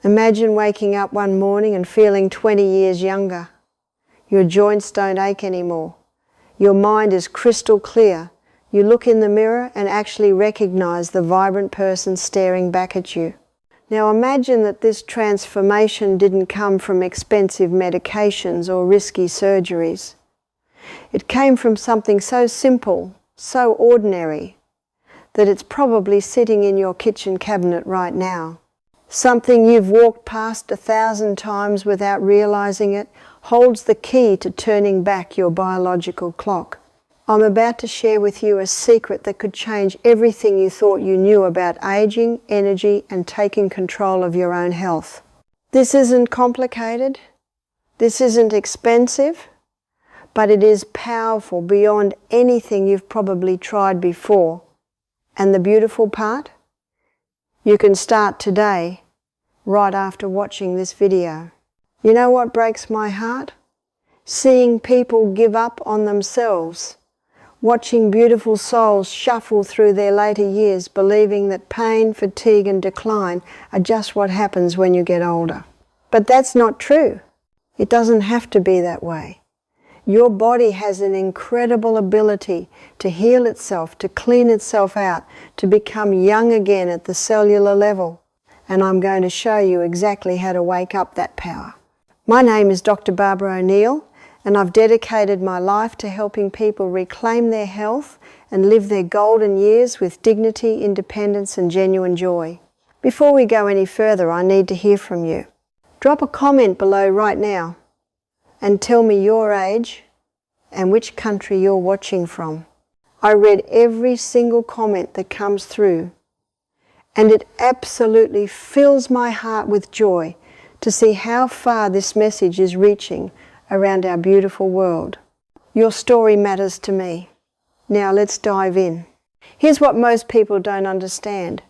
Imagine waking up one morning and feeling 20 years younger. Your joints don't ache anymore. Your mind is crystal clear. You look in the mirror and actually recognize the vibrant person staring back at you. Now imagine that this transformation didn't come from expensive medications or risky surgeries. It came from something so simple, so ordinary, that it's probably sitting in your kitchen cabinet right now. Something you've walked past 1,000 times without realizing it holds the key to turning back your biological clock. I'm about to share with you a secret that could change everything you thought you knew about aging, energy, and taking control of your own health. This isn't complicated. This isn't expensive. But it is powerful beyond anything you've probably tried before. And the beautiful part? You can start today, right after watching this video. You know what breaks my heart? Seeing people give up on themselves. Watching beautiful souls shuffle through their later years, believing that pain, fatigue, and decline are just what happens when you get older. But that's not true. It doesn't have to be that way. Your body has an incredible ability to heal itself, to clean itself out, to become young again at the cellular level. And I'm going to show you exactly how to wake up that power. My name is Dr. Barbara O'Neill, and I've dedicated my life to helping people reclaim their health and live their golden years with dignity, independence, and genuine joy. Before we go any further, I need to hear from you. Drop a comment below right now and tell me your age and which country you're watching from. I read every single comment that comes through, and it absolutely fills my heart with joy to see how far this message is reaching around our beautiful world. Your story matters to me. Now let's dive in. Here's what most people don't understand.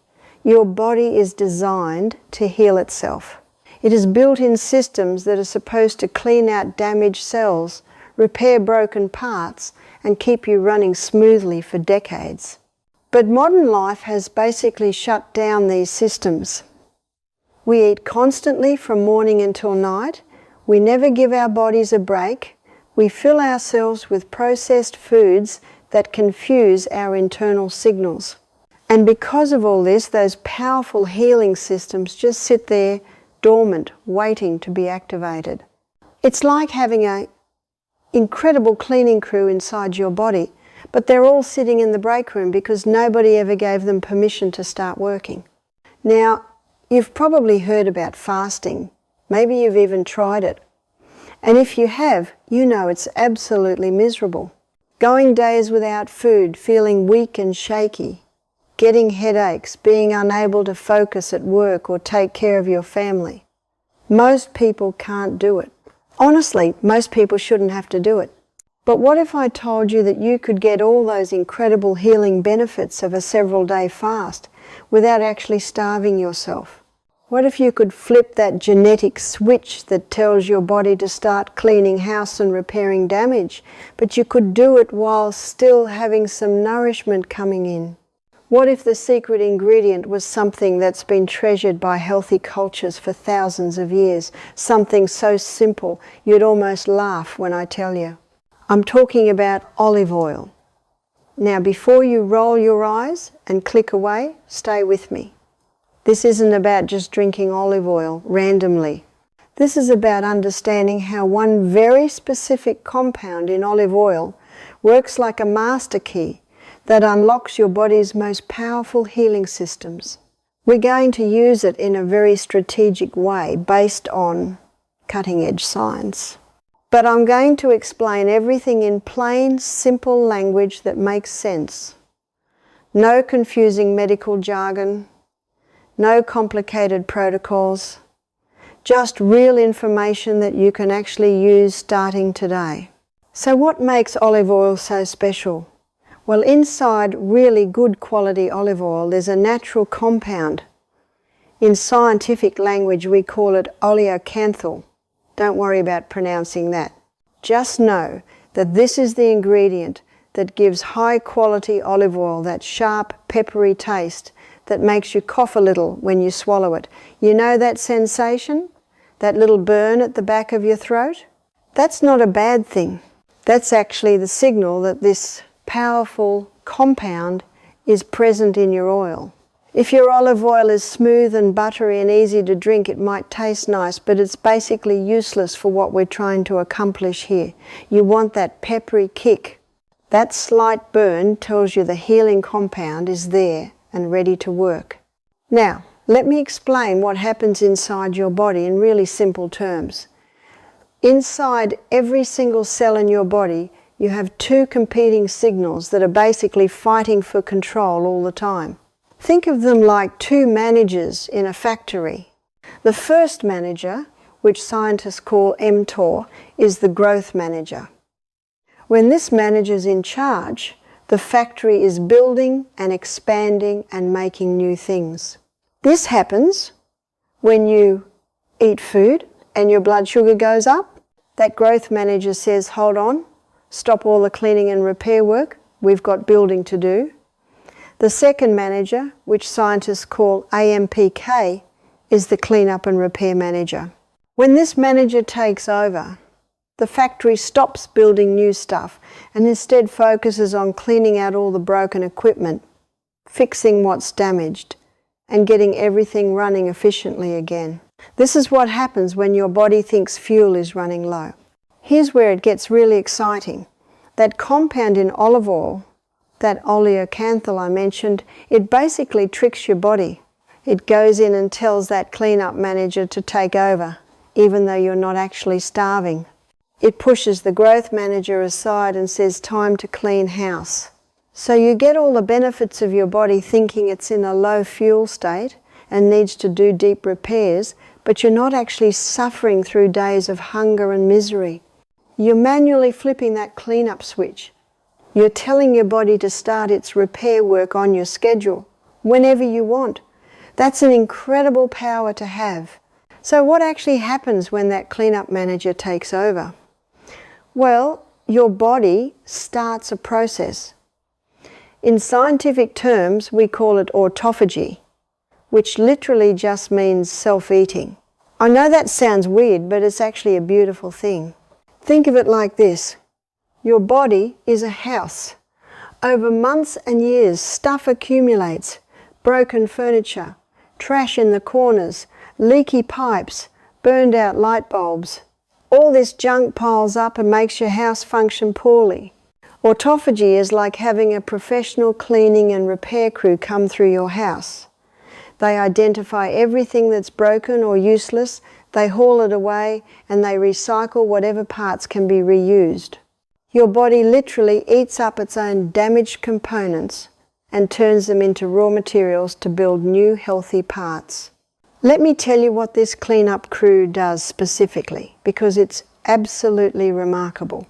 Your body is designed to heal itself. It is built in systems that are supposed to clean out damaged cells, repair broken parts, and keep you running smoothly for decades. But modern life has basically shut down these systems. We eat constantly from morning until night. We never give our bodies a break. We fill ourselves with processed foods that confuse our internal signals. And because of all this, those powerful healing systems just sit there dormant, waiting to be activated. It's like having an incredible cleaning crew inside your body, but they're all sitting in the break room because nobody ever gave them permission to start working. Now, you've probably heard about fasting. Maybe you've even tried it. And if you have, you know it's absolutely miserable. Going days without food, feeling weak and shaky, getting headaches, being unable to focus at work or take care of your family. Most people can't do it. Honestly, most people shouldn't have to do it. But what if I told you that you could get all those incredible healing benefits of a several-day fast without actually starving yourself? What if you could flip that genetic switch that tells your body to start cleaning house and repairing damage, but you could do it while still having some nourishment coming in? What if the secret ingredient was something that's been treasured by healthy cultures for thousands of years? Something so simple you'd almost laugh when I tell you. I'm talking about olive oil. Now, before you roll your eyes and click away, stay with me. This isn't about just drinking olive oil randomly. This is about understanding how one very specific compound in olive oil works like a master key that unlocks your body's most powerful healing systems. We're going to use it in a very strategic way based on cutting-edge science. But I'm going to explain everything in plain, simple language that makes sense. No confusing medical jargon, no complicated protocols, just real information that you can actually use starting today. So what makes olive oil so special? Well, inside really good quality olive oil, there's a natural compound. In scientific language, we call it oleuropein. Don't worry about pronouncing that. Just know that this is the ingredient that gives high quality olive oil that sharp, peppery taste that makes you cough a little when you swallow it. You know that sensation? That little burn at the back of your throat? That's not a bad thing. That's actually the signal that this powerful compound is present in your oil. If your olive oil is smooth and buttery and easy to drink, it might taste nice, but it's basically useless for what we're trying to accomplish here. You want that peppery kick. That slight burn tells you the healing compound is there and ready to work. Now, let me explain what happens inside your body in really simple terms. Inside every single cell in your body, you have two competing signals that are basically fighting for control all the time. Think of them like two managers in a factory. The first manager, which scientists call mTOR, is the growth manager. When this manager's in charge, the factory is building and expanding and making new things. This happens when you eat food and your blood sugar goes up. That growth manager says, hold on, stop all the cleaning and repair work, we've got building to do. The second manager, which scientists call AMPK, is the cleanup and repair manager. When this manager takes over, the factory stops building new stuff and instead focuses on cleaning out all the broken equipment, fixing what's damaged, and getting everything running efficiently again. This is what happens when your body thinks fuel is running low. Here's where it gets really exciting. That compound in olive oil, that oleuropein I mentioned, it basically tricks your body. It goes in and tells that cleanup manager to take over, even though you're not actually starving. It pushes the growth manager aside and says, time to clean house. So you get all the benefits of your body thinking it's in a low fuel state and needs to do deep repairs, but you're not actually suffering through days of hunger and misery. You're manually flipping that cleanup switch. You're telling your body to start its repair work on your schedule, whenever you want. That's an incredible power to have. So what actually happens when that cleanup manager takes over? Well, your body starts a process. In scientific terms, we call it autophagy, which literally just means self-eating. I know that sounds weird, but it's actually a beautiful thing. Think of it like this. Your body is a house. Over months and years, stuff accumulates. Broken furniture, trash in the corners, leaky pipes, burned out light bulbs. All this junk piles up and makes your house function poorly. Autophagy is like having a professional cleaning and repair crew come through your house. They identify everything that's broken or useless, they haul it away, and they recycle whatever parts can be reused. Your body literally eats up its own damaged components and turns them into raw materials to build new healthy parts. Let me tell you what this cleanup crew does specifically, because it's absolutely remarkable.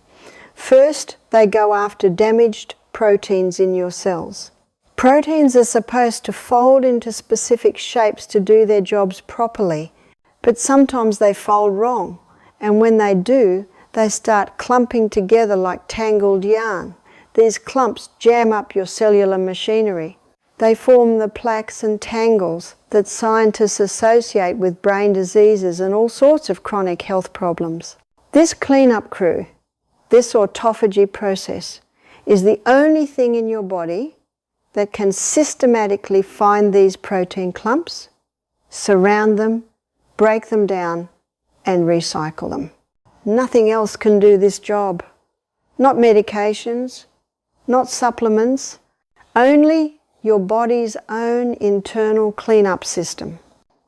First, they go after damaged proteins in your cells. Proteins are supposed to fold into specific shapes to do their jobs properly, but sometimes they fold wrong, and when they do, they start clumping together like tangled yarn. These clumps jam up your cellular machinery. They form the plaques and tangles that scientists associate with brain diseases and all sorts of chronic health problems. This cleanup crew, this autophagy process, is the only thing in your body that can systematically find these protein clumps, surround them, break them down, and recycle them. Nothing else can do this job. Not medications, not supplements, only your body's own internal cleanup system.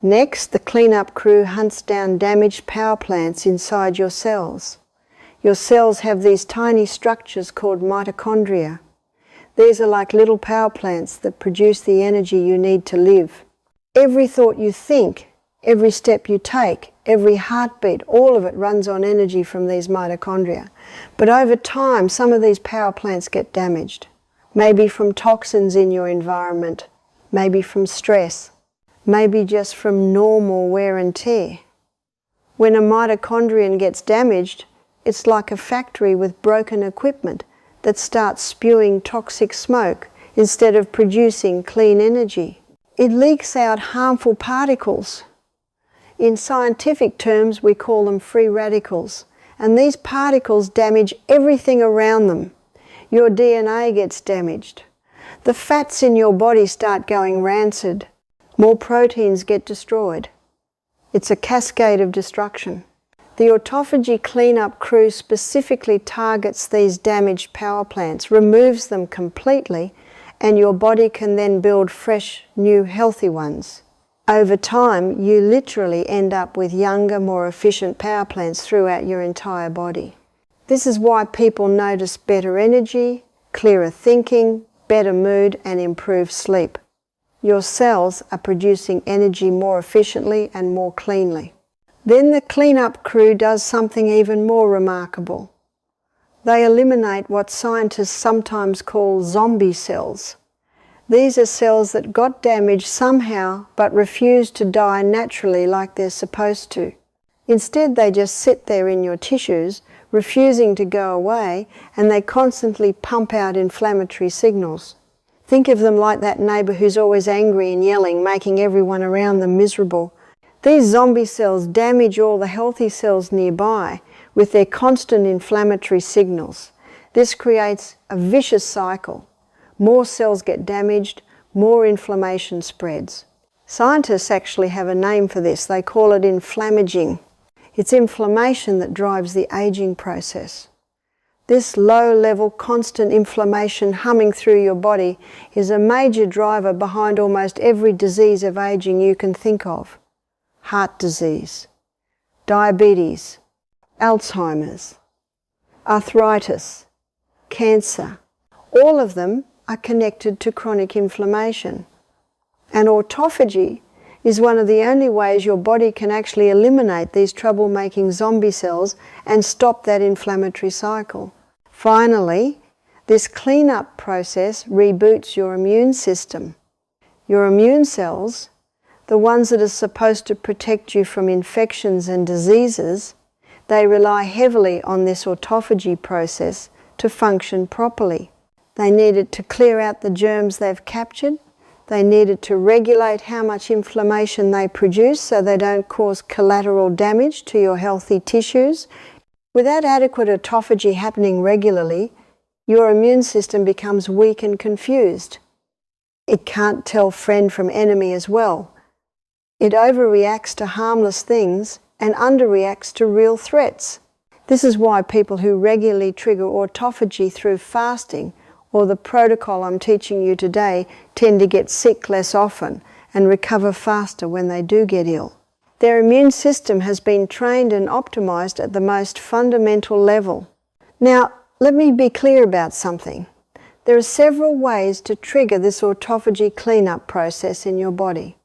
Next, the cleanup crew hunts down damaged power plants inside your cells. Your cells have these tiny structures called mitochondria. These are like little power plants that produce the energy you need to live. Every thought you think, every step you take, every heartbeat, all of it runs on energy from these mitochondria. But over time, some of these power plants get damaged. Maybe from toxins in your environment, maybe from stress, maybe just from normal wear and tear. When a mitochondrion gets damaged, it's like a factory with broken equipment that starts spewing toxic smoke instead of producing clean energy. it leaks out harmful particles. In scientific terms, we call them free radicals. And these particles damage everything around them. Your DNA gets damaged. The fats in your body start going rancid. More proteins get destroyed. It's a cascade of destruction. The autophagy cleanup crew specifically targets these damaged power plants, removes them completely, and your body can then build fresh, new, healthy ones. Over time, you literally end up with younger, more efficient power plants throughout your entire body. This is why people notice better energy, clearer thinking, better mood, and improved sleep. Your cells are producing energy more efficiently and more cleanly. Then the cleanup crew does something even more remarkable. They eliminate what scientists sometimes call zombie cells. These are cells that got damaged somehow but refuse to die naturally like they're supposed to. Instead, they just sit there in your tissues, refusing to go away, and they constantly pump out inflammatory signals. Think of them like that neighbour who's always angry and yelling, making everyone around them miserable. These zombie cells damage all the healthy cells nearby with their constant inflammatory signals. This creates a vicious cycle. More cells get damaged, more inflammation spreads. Scientists actually have a name for this. They call it inflammaging. It's inflammation that drives the aging process. This low-level, constant inflammation humming through your body is a major driver behind almost every disease of aging you can think of. Heart disease, diabetes, Alzheimer's, arthritis, cancer. All of them are connected to chronic inflammation. And autophagy is one of the only ways your body can actually eliminate these trouble-making zombie cells and stop that inflammatory cycle. Finally, this cleanup process reboots your immune system. Your immune cells, the ones that are supposed to protect you from infections and diseases, they rely heavily on this autophagy process to function properly. They need it to clear out the germs they've captured. They need it to regulate how much inflammation they produce so they don't cause collateral damage to your healthy tissues. Without adequate autophagy happening regularly, your immune system becomes weak and confused. It can't tell friend from enemy as well. It overreacts to harmless things and underreacts to real threats. This is why people who regularly trigger autophagy through fasting or the protocol I'm teaching you today tend to get sick less often and recover faster when they do get ill. Their immune system has been trained and optimized at the most fundamental level. Now, let me be clear about something. There are several ways to trigger this autophagy cleanup process in your body.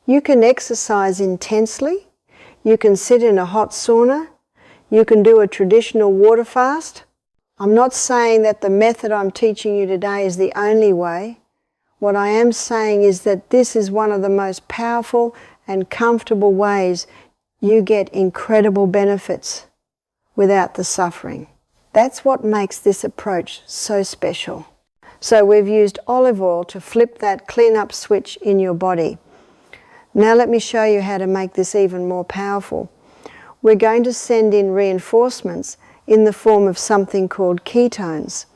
You can exercise intensely, you can sit in a hot sauna, you can do a traditional water fast. I'm not saying that the method I'm teaching you today is the only way. What I am saying is that this is one of the most powerful and comfortable ways you get incredible benefits without the suffering. That's what makes this approach so special. So we've used olive oil to flip that cleanup switch in your body. Now let me show you how to make this even more powerful. We're going to send in reinforcements in the form of something called ketones.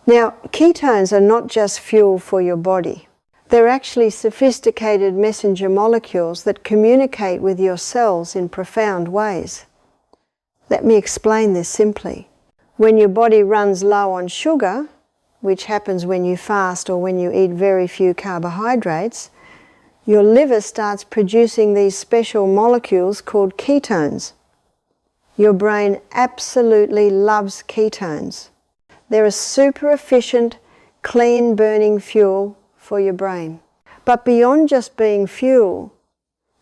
Now, ketones are not just fuel for your body. They're actually sophisticated messenger molecules that communicate with your cells in profound ways. Let me explain this simply. When your body runs low on sugar, which happens when you fast or when you eat very few carbohydrates, your liver starts producing these special molecules called ketones. Your brain absolutely loves ketones. They're a super efficient, clean burning fuel for your brain. But beyond just being fuel,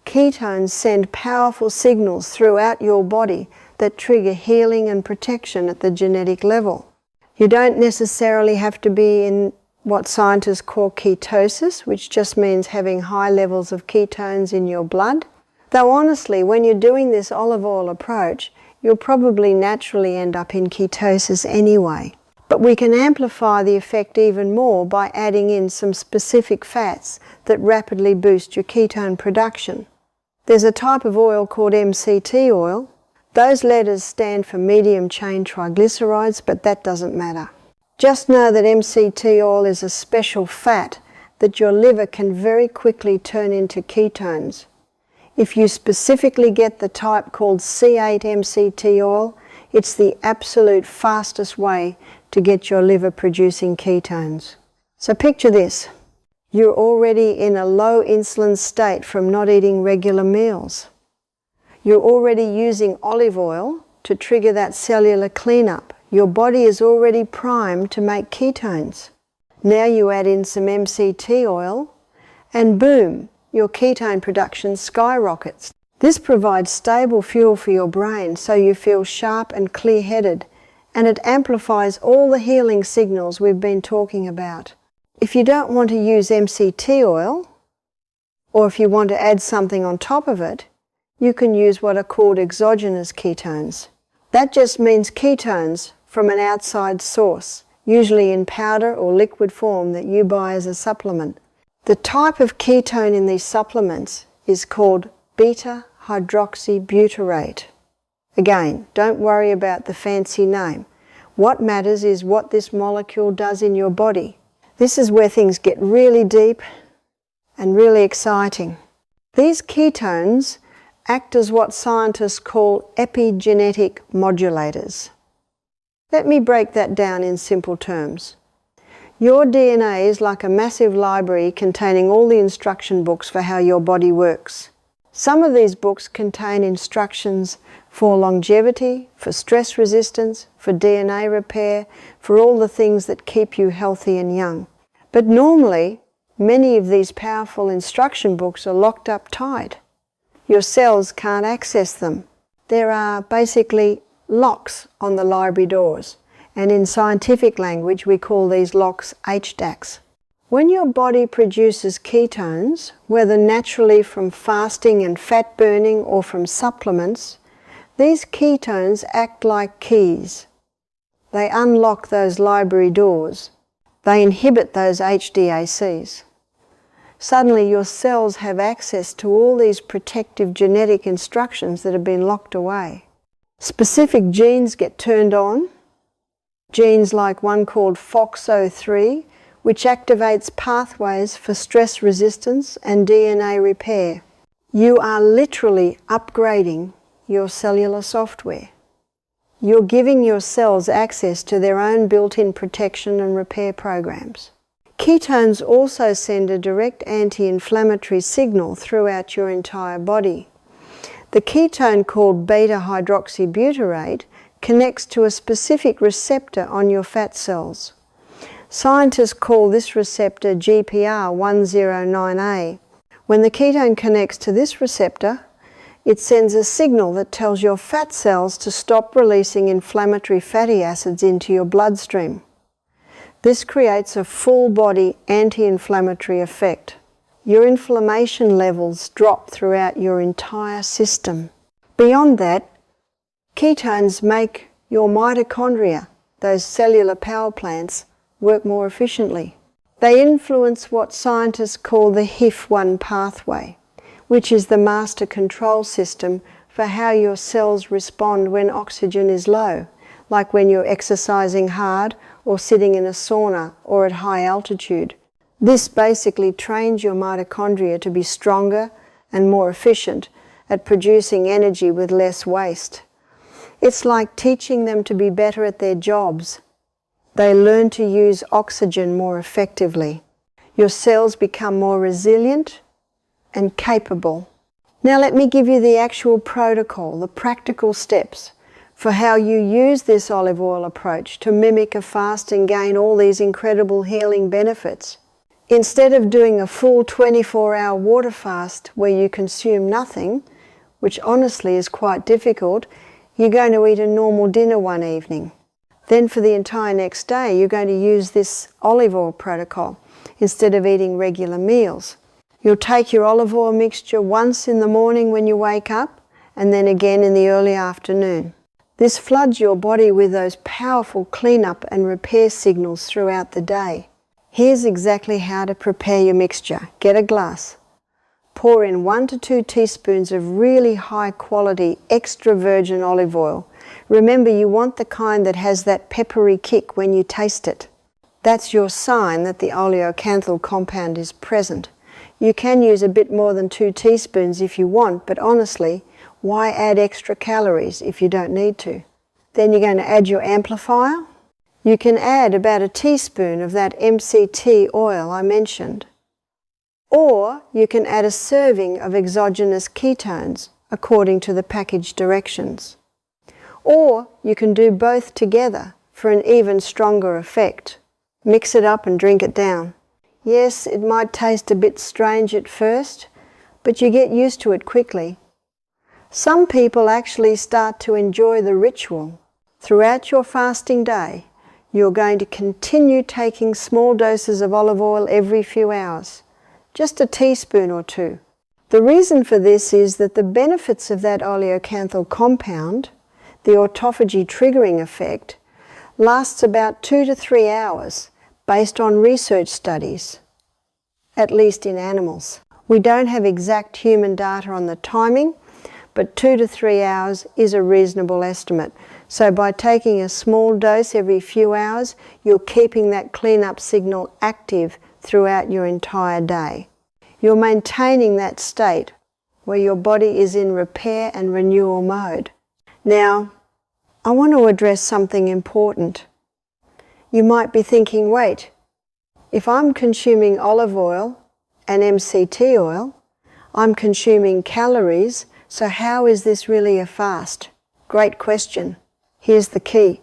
ketones send powerful signals throughout your body that trigger healing and protection at the genetic level. You don't necessarily have to be in what scientists call ketosis, which just means having high levels of ketones in your blood. Though honestly, when you're doing this olive oil approach, you'll probably naturally end up in ketosis anyway. But we can amplify the effect even more by adding in some specific fats that rapidly boost your ketone production. There's a type of oil called MCT oil. Those letters stand for medium chain triglycerides, but that doesn't matter. Just know that MCT oil is a special fat that your liver can very quickly turn into ketones. If you specifically get the type called C8 MCT oil, it's the absolute fastest way to get your liver producing ketones. So picture this. You're already in a low insulin state from not eating regular meals. You're already using olive oil to trigger that cellular cleanup. Your body is already primed to make ketones. Now you add in some MCT oil and boom, your ketone production skyrockets. This provides stable fuel for your brain so you feel sharp and clear-headed, and it amplifies all the healing signals we've been talking about. If you don't want to use MCT oil, or if you want to add something on top of it, you can use what are called exogenous ketones. That just means ketones from an outside source, usually in powder or liquid form that you buy as a supplement. The type of ketone in these supplements is called beta-hydroxybutyrate. Again, don't worry about the fancy name. What matters is what this molecule does in your body. This is where things get really deep and really exciting. These ketones act as what scientists call epigenetic modulators. Let me break that down in simple terms. Your DNA is like a massive library containing all the instruction books for how your body works. Some of these books contain instructions for longevity, for stress resistance, for DNA repair, for all the things that keep you healthy and young. But normally, many of these powerful instruction books are locked up tight. Your cells can't access them. There are basically locks on the library doors, and in scientific language we call these locks HDACs. When your body produces ketones, whether naturally from fasting and fat burning or from supplements, these ketones act like keys. They unlock those library doors. They inhibit those HDACs. Suddenly your cells have access to all these protective genetic instructions that have been locked away. Specific genes get turned on, genes like one called FOXO3, which activates pathways for stress resistance and DNA repair. You are literally upgrading your cellular software. You're giving your cells access to their own built-in protection and repair programs. Ketones also send a direct anti-inflammatory signal throughout your entire body. The ketone called beta-hydroxybutyrate connects to a specific receptor on your fat cells. Scientists call this receptor GPR109A. When the ketone connects to this receptor, it sends a signal that tells your fat cells to stop releasing inflammatory fatty acids into your bloodstream. This creates a full-body anti-inflammatory effect. Your inflammation levels drop throughout your entire system. Beyond that, ketones make your mitochondria, those cellular power plants, work more efficiently. They influence what scientists call the HIF1 pathway, which is the master control system for how your cells respond when oxygen is low, like when you're exercising hard or sitting in a sauna or at high altitude. This basically trains your mitochondria to be stronger and more efficient at producing energy with less waste. It's like teaching them to be better at their jobs. They learn to use oxygen more effectively. Your cells become more resilient and capable. Now let me give you the actual protocol, the practical steps for how you use this olive oil approach to mimic a fast and gain all these incredible healing benefits. Instead of doing a full 24-hour water fast where you consume nothing, which honestly is quite difficult, you're going to eat a normal dinner one evening. Then for the entire next day, you're going to use this olive oil protocol instead of eating regular meals. You'll take your olive oil mixture once in the morning when you wake up, and then again in the early afternoon. This floods your body with those powerful cleanup and repair signals throughout the day. Here's exactly how to prepare your mixture. Get a glass. Pour in 1 to 2 teaspoons of really high quality extra virgin olive oil. Remember, you want the kind that has that peppery kick when you taste it. That's your sign that the oleocanthal compound is present. You can use a bit more than 2 teaspoons if you want, but honestly, why add extra calories if you don't need to? Then you're going to add your amplifier. You can add about a teaspoon of that MCT oil I mentioned. Or you can add a serving of exogenous ketones according to the package directions. Or you can do both together for an even stronger effect. Mix it up and drink it down. Yes, it might taste a bit strange at first, but you get used to it quickly. Some people actually start to enjoy the ritual. Throughout your fasting day, you're going to continue taking small doses of olive oil every few hours, just a teaspoon or 2. The reason for this is that the benefits of that oleocanthal compound, the autophagy triggering effect, lasts about 2 to 3 hours based on research studies, at least in animals. We don't have exact human data on the timing, but 2 to 3 hours is a reasonable estimate. So by taking a small dose every few hours, you're keeping that cleanup signal active throughout your entire day. You're maintaining that state where your body is in repair and renewal mode. Now, I want to address something important. You might be thinking, wait, if I'm consuming olive oil and MCT oil, I'm consuming calories, so how is this really a fast? Great question. Here's the key.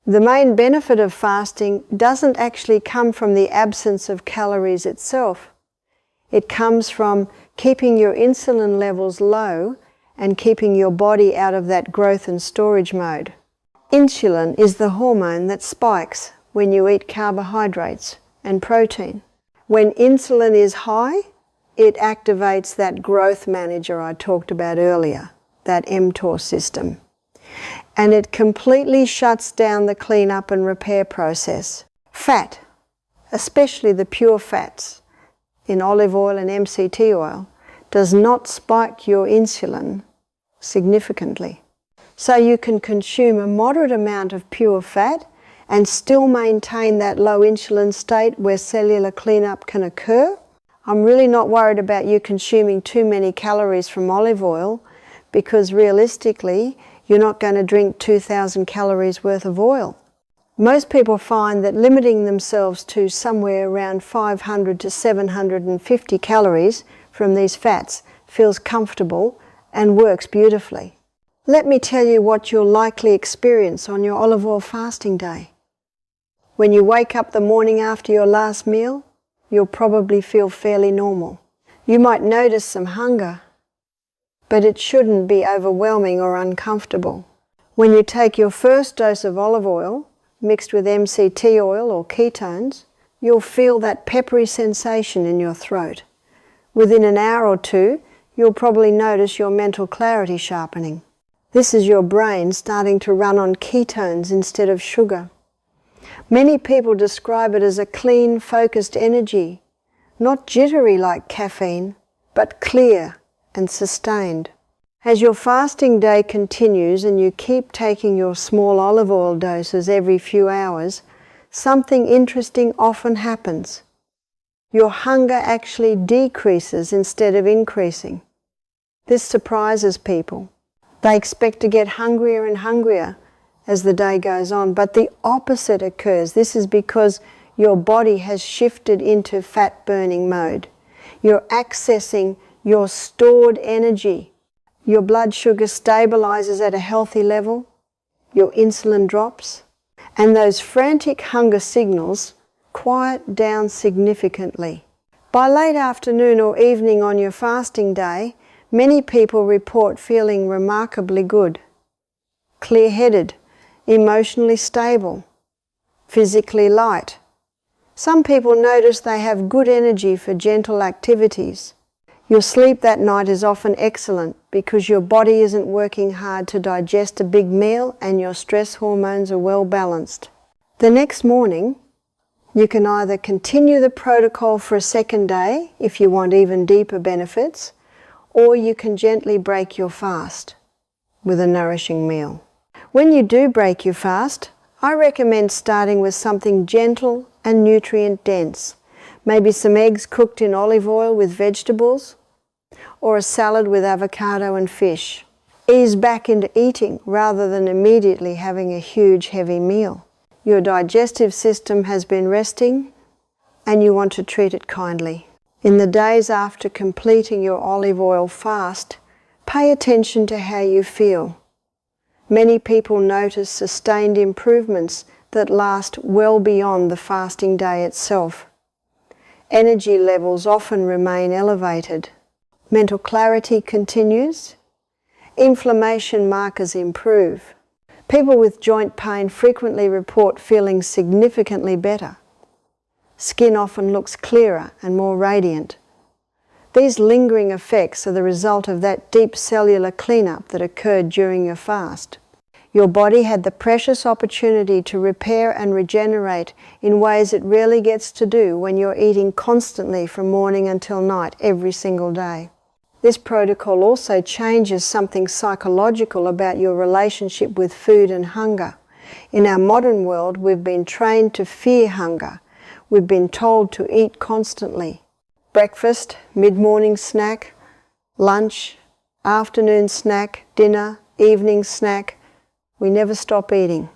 The main benefit of fasting doesn't actually come from the absence of calories itself. It comes from keeping your insulin levels low and keeping your body out of that growth and storage mode. Insulin is the hormone that spikes when you eat carbohydrates and protein. When insulin is high, it activates that growth manager I talked about earlier, that mTOR system. And it completely shuts down the cleanup and repair process. Fat, especially the pure fats in olive oil and MCT oil, does not spike your insulin significantly. So you can consume a moderate amount of pure fat and still maintain that low insulin state where cellular cleanup can occur. I'm really not worried about you consuming too many calories from olive oil, because realistically, you're not going to drink 2,000 calories worth of oil. Most people find that limiting themselves to somewhere around 500 to 750 calories from these fats feels comfortable and works beautifully. Let me tell you what you'll likely experience on your olive oil fasting day. When you wake up the morning after your last meal, you'll probably feel fairly normal. You might notice some hunger, but it shouldn't be overwhelming or uncomfortable. When you take your first dose of olive oil mixed with MCT oil or ketones, you'll feel that peppery sensation in your throat. Within an hour or 2, you'll probably notice your mental clarity sharpening. This is your brain starting to run on ketones instead of sugar. Many people describe it as a clean, focused energy, not jittery like caffeine, but clear and sustained. As your fasting day continues and you keep taking your small olive oil doses every few hours, something interesting often happens. Your hunger actually decreases instead of increasing. This surprises people. They expect to get hungrier and hungrier as the day goes on, but the opposite occurs. This is because your body has shifted into fat-burning mode. You're accessing your stored energy. Your blood sugar stabilizes at a healthy level, your insulin drops, and those frantic hunger signals quiet down significantly. By late afternoon or evening on your fasting day, many people report feeling remarkably good, clear-headed, emotionally stable, physically light. Some people notice they have good energy for gentle activities. Your sleep that night is often excellent because your body isn't working hard to digest a big meal and your stress hormones are well balanced. The next morning, you can either continue the protocol for a second day if you want even deeper benefits, or you can gently break your fast with a nourishing meal. When you do break your fast, I recommend starting with something gentle and nutrient dense. Maybe some eggs cooked in olive oil with vegetables, or a salad with avocado and fish. Ease back into eating rather than immediately having a huge heavy meal. Your digestive system has been resting and you want to treat it kindly. In the days after completing your olive oil fast, pay attention to how you feel. Many people notice sustained improvements that last well beyond the fasting day itself. Energy levels often remain elevated. Mental clarity continues. Inflammation markers improve. People with joint pain frequently report feeling significantly better. Skin often looks clearer and more radiant. These lingering effects are the result of that deep cellular cleanup that occurred during your fast. Your body had the precious opportunity to repair and regenerate in ways it rarely gets to do when you're eating constantly from morning until night every single day. This protocol also changes something psychological about your relationship with food and hunger. In our modern world, we've been trained to fear hunger. We've been told to eat constantly. Breakfast, mid-morning snack, lunch, afternoon snack, dinner, evening snack. We never stop eating.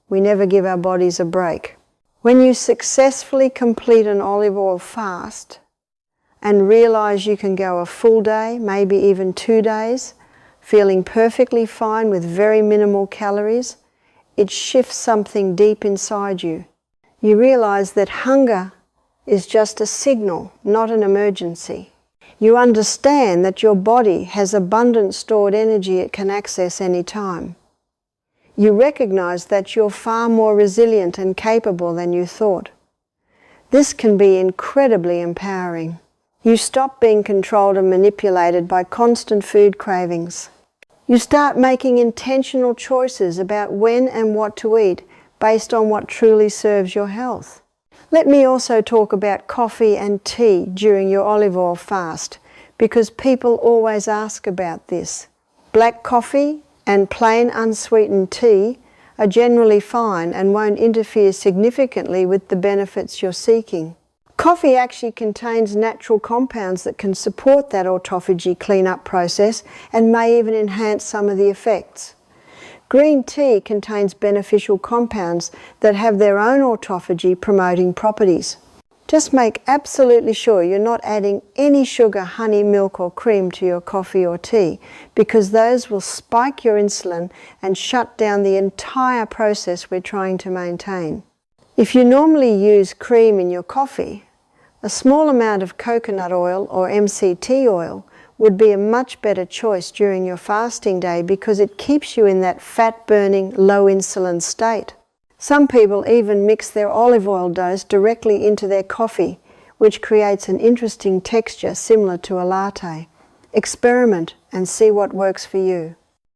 We never give our bodies a break. When you successfully complete an olive oil fast and realize you can go a full day, maybe even 2 days, feeling perfectly fine with very minimal calories, it shifts something deep inside you. You realize that hunger is just a signal, not an emergency. You understand that your body has abundant stored energy it can access any time. You recognize that you're far more resilient and capable than you thought. This can be incredibly empowering. You stop being controlled and manipulated by constant food cravings. You start making intentional choices about when and what to eat based on what truly serves your health. Let me also talk about coffee and tea during your olive oil fast, because people always ask about this. Black coffee and plain unsweetened tea are generally fine and won't interfere significantly with the benefits you're seeking. Coffee actually contains natural compounds that can support that autophagy cleanup process and may even enhance some of the effects. Green tea contains beneficial compounds that have their own autophagy promoting properties. Just make absolutely sure you're not adding any sugar, honey, milk or cream to your coffee or tea, because those will spike your insulin and shut down the entire process we're trying to maintain. If you normally use cream in your coffee, a small amount of coconut oil or MCT oil would be a much better choice during your fasting day because it keeps you in that fat-burning, low insulin state. Some people even mix their olive oil dose directly into their coffee, which creates an interesting texture similar to a latte. Experiment and see what works for you.